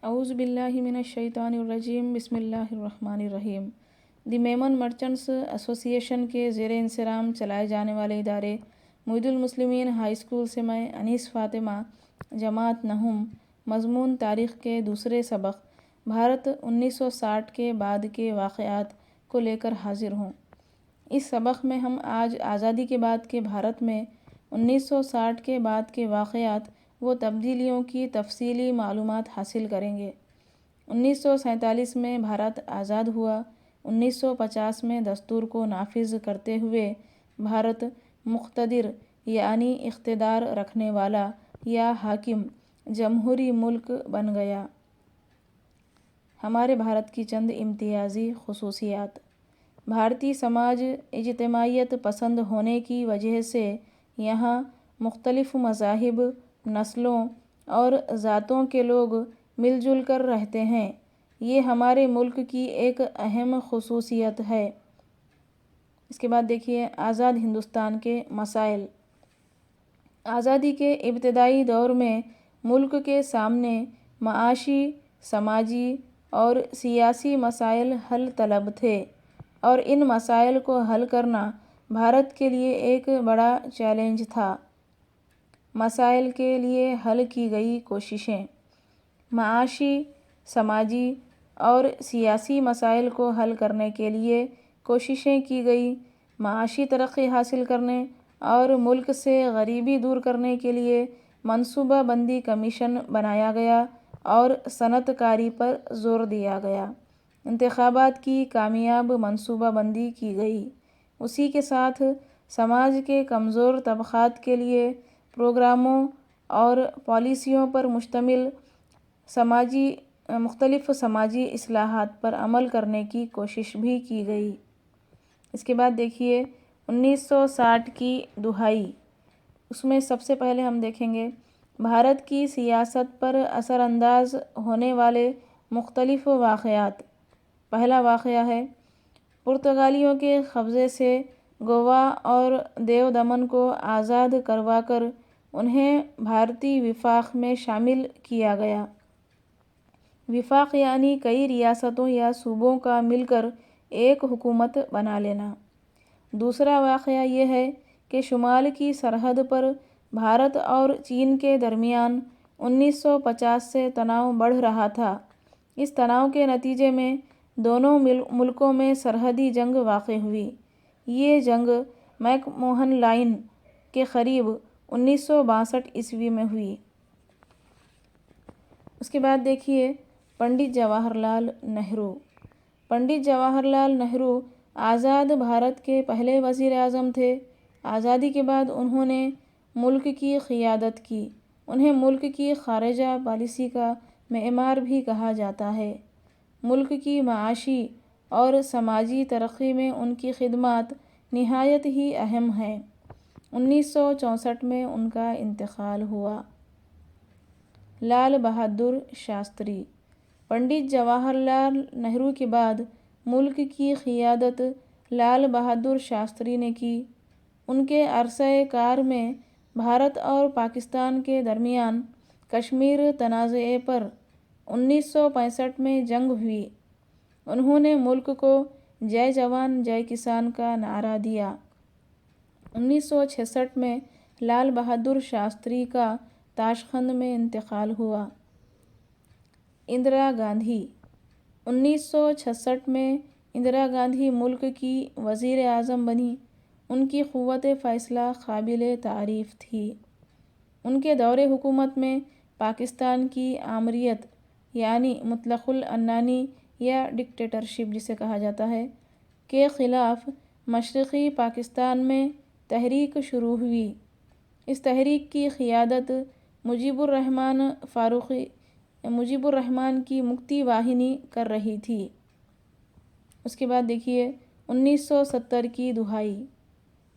اعوذ باللہ من الشیطان الرجیم بسم اللہ الرحمن الرحیم۔ دی میمن مرچنٹس ایسوسی ایشن کے زیر انصرام چلائے جانے والے ادارے معید المسلمین ہائی اسکول سے میں انیس فاطمہ جماعت نہم مضمون تاریخ کے دوسرے سبق بھارت 1960 کے بعد کے واقعات کو لے کر حاضر ہوں۔ اس سبق میں ہم آج آزادی کے بعد کے بھارت میں 1960 کے بعد کے واقعات و تبدیلیوں کی تفصیلی معلومات حاصل کریں گے۔ 1947 میں بھارت آزاد ہوا۔ 1950 میں دستور کو نافذ کرتے ہوئے بھارت مقتدر یعنی اقتدار رکھنے والا یا حاکم جمہوری ملک بن گیا۔ ہمارے بھارت کی چند امتیازی خصوصیات۔ بھارتی سماج اجتماعیت پسند ہونے کی وجہ سے یہاں مختلف مذاہب، نسلوں اور ذاتوں کے لوگ مل جل کر رہتے ہیں۔ یہ ہمارے ملک کی ایک اہم خصوصیت ہے۔ اس کے بعد دیکھیے آزاد ہندوستان کے مسائل۔ آزادی کے ابتدائی دور میں ملک کے سامنے معاشی، سماجی اور سیاسی مسائل حل طلب تھے اور ان مسائل کو حل کرنا بھارت کے لیے ایک بڑا چیلنج تھا۔ مسائل کے لیے حل کی گئی کوششیں۔ معاشی، سماجی اور سیاسی مسائل کو حل کرنے کے لیے کوششیں کی گئی۔ معاشی ترقی حاصل کرنے اور ملک سے غریبی دور کرنے کے لیے منصوبہ بندی کمیشن بنایا گیا اور صنعت کاری پر زور دیا گیا۔ انتخابات کی کامیاب منصوبہ بندی کی گئی۔ اسی کے ساتھ سماج کے کمزور طبقات کے لیے پروگراموں اور پالیسیوں پر مشتمل مختلف سماجی اصلاحات پر عمل کرنے کی کوشش بھی کی گئی۔ اس کے بعد دیکھیے 1960 کی دہائی۔ اس میں سب سے پہلے ہم دیکھیں گے بھارت کی سیاست پر اثر انداز ہونے والے مختلف واقعات۔ پہلا واقعہ ہے پرتگالیوں کے قبضے سے گوا اور دیو دمن کو آزاد کروا کر انہیں بھارتی وفاق میں شامل کیا گیا۔ وفاق یعنی کئی ریاستوں یا صوبوں کا مل کر ایک حکومت بنا لینا۔ دوسرا واقعہ یہ ہے کہ شمال کی سرحد پر بھارت اور چین کے درمیان 1950 سے تناؤ بڑھ رہا تھا۔ اس تناؤ کے نتیجے میں دونوں ملکوں میں سرحدی جنگ واقع ہوئی۔ یہ جنگ میک موہن لائن کے قریب 1962 عیسوی میں ہوئی۔ اس کے بعد دیکھیے پنڈت جواہر لال نہرو۔ پنڈت جواہر لال نہرو آزاد بھارت کے پہلے وزیر اعظم تھے۔ آزادی کے بعد انہوں نے ملک کی قیادت کی۔ انہیں ملک کی خارجہ پالیسی کا معمار بھی کہا جاتا ہے۔ ملک کی معاشی اور سماجی ترقی میں ان کی خدمات نہایت ہی اہم ہیں۔ 1964 میں ان کا انتقال ہوا۔ لال بہادر شاستری۔ پنڈت جواہر لال نہرو کے بعد ملک کی قیادت لال بہادر شاستری نے کی۔ ان کے عرصۂ کار میں بھارت اور پاکستان کے درمیان کشمیر تنازع پر 1965 میں جنگ ہوئی۔ انہوں نے ملک کو جے جوان جے کسان کا نعرہ دیا۔ 1966 میں لال بہادر شاستری کا تاشقند میں انتقال ہوا۔ اندرا گاندھی۔ 1966 میں اندرا گاندھی ملک کی وزیر اعظم بنی۔ ان کی قوت فیصلہ قابل تعریف تھی۔ ان کے دور حکومت میں پاکستان کی آمریت یعنی مطلق العنانی یا ڈکٹیٹرشپ جسے کہا جاتا ہے کے خلاف مشرقی پاکستان میں تحریک شروع ہوئی۔ اس تحریک کی قیادت مجیب الرحمن کی مکتی واہنی کر رہی تھی۔ اس کے بعد دیکھیے 1970 کی دہائی۔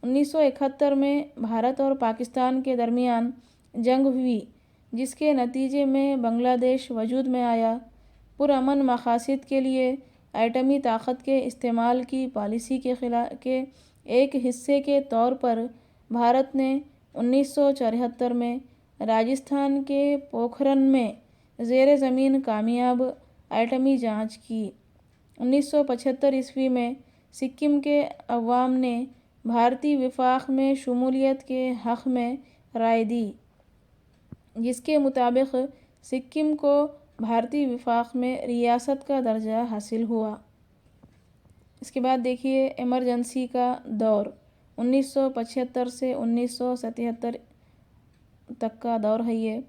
1971 میں بھارت اور پاکستان کے درمیان جنگ ہوئی جس کے نتیجے میں بنگلہ دیش وجود میں آیا۔ پرامن مقاصد کے لیے ایٹمی طاقت کے استعمال کی پالیسی کے ایک حصے کے طور پر بھارت نے 1974 میں راجستھان کے پوکھرن میں زیر زمین کامیاب ایٹمی جانچ کی۔ 1975 میں سکم کے عوام نے بھارتی وفاق میں شمولیت کے حق میں رائے دی، جس کے مطابق سکم کو بھارتی وفاق میں ریاست کا درجہ حاصل ہوا۔ اس کے بعد دیکھیے ایمرجنسی کا دور۔ 1975 سے 1977 تک کا دور ہے یہ۔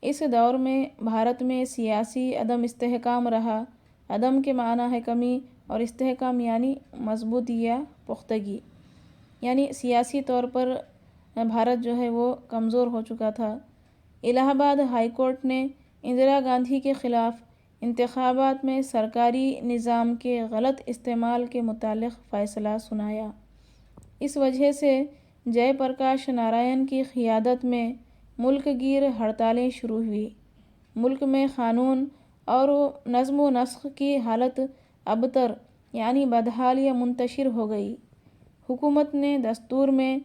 اس دور میں بھارت میں سیاسی عدم استحکام رہا۔ عدم کے معنی ہے کمی اور استحکام یعنی مضبوطی یا پختگی، یعنی سیاسی طور پر بھارت جو ہے وہ کمزور ہو چکا تھا۔ الہ آباد ہائی کورٹ نے اندرا گاندھی کے خلاف انتخابات میں سرکاری نظام کے غلط استعمال کے متعلق فیصلہ سنایا۔ اس وجہ سے جے پرکاش نارائن کی قیادت میں ملک گیر ہڑتالیں شروع ہوئی۔ ملک میں قانون اور نظم و نسق کی حالت ابتر یعنی بدحال یا منتشر ہو گئی۔ حکومت نے دستور میں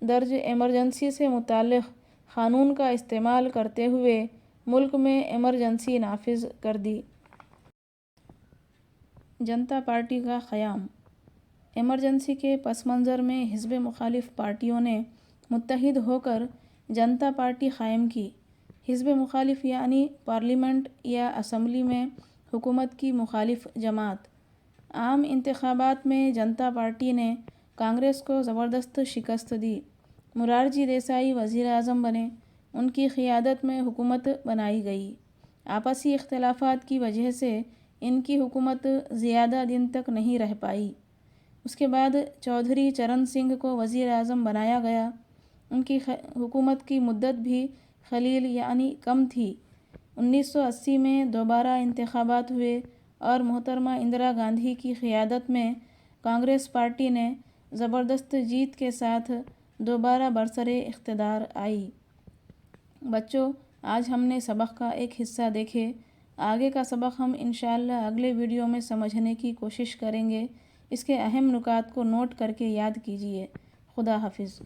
درج ایمرجنسی سے متعلق قانون کا استعمال کرتے ہوئے ملک میں ایمرجنسی نافذ کر دی۔ جنتا پارٹی کا قیام۔ ایمرجنسی کے پس منظر میں حزب مخالف پارٹیوں نے متحد ہو کر جنتا پارٹی قائم کی۔ حزب مخالف یعنی پارلیمنٹ یا اسمبلی میں حکومت کی مخالف جماعت۔ عام انتخابات میں جنتا پارٹی نے کانگریس کو زبردست شکست دی۔ مورارجی دیسائی وزیر اعظم بنے۔ ان کی قیادت میں حکومت بنائی گئی۔ آپسی اختلافات کی وجہ سے ان کی حکومت زیادہ دن تک نہیں رہ پائی۔ اس کے بعد چودھری چرن سنگھ کو وزیر اعظم بنایا گیا۔ ان کی حکومت کی مدت بھی قلیل یعنی کم تھی۔ 1980 میں دوبارہ انتخابات ہوئے اور محترمہ اندرا گاندھی کی قیادت میں کانگریس پارٹی نے زبردست جیت کے ساتھ دوبارہ برسر اقتدار آئی۔ بچوں، آج ہم نے سبق کا ایک حصہ دیکھے۔ آگے کا سبق ہم انشاءاللہ اگلے ویڈیو میں سمجھنے کی کوشش کریں گے۔ اس کے اہم نکات کو نوٹ کر کے یاد کیجیے۔ خدا حافظ۔